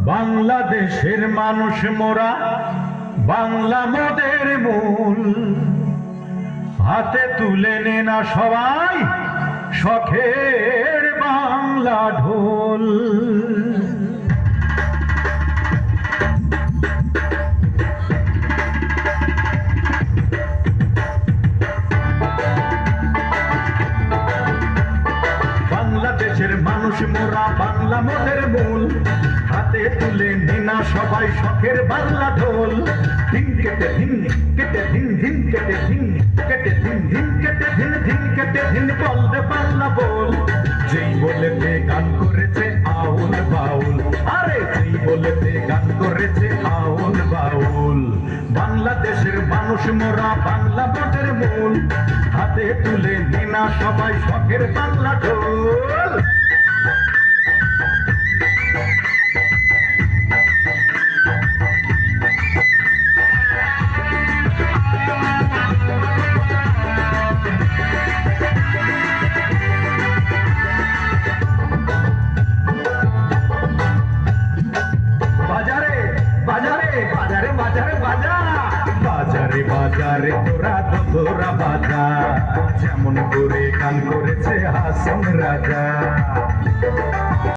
বাংলাদেশের মানুষ মোরা, বাংলা মোদের মূল। হাতে তুলে নে না সবাই শখের বাংলা ঢোল। বাংলাদেশের মানুষ মোরা, বাংলা মোদের মূল। হাতে তুলে নে না সবাই শখের বাংলা ঢোল। ধিন কেটে ধিন কেটে ধিন, ধিন কেটে ধিন কেটে ধিন, ধিন কেটে ধিন, ধিন কেটে ধিন, বল রে বাংলা বল। যেই বলেতে গান করেছে আউল বাউল, আরে যেই বলেতে গান করেছে আউল বাউল। বাংলাদেশের মানুষ মোরা, বাংলা মোদের মূল। হাতে তুলে নে না সবাই শখের বাংলা ঢোল। বাজারে বাজারে তোরা তোরা বাজা, যেমন করে গান করেছে হাসন রাজা।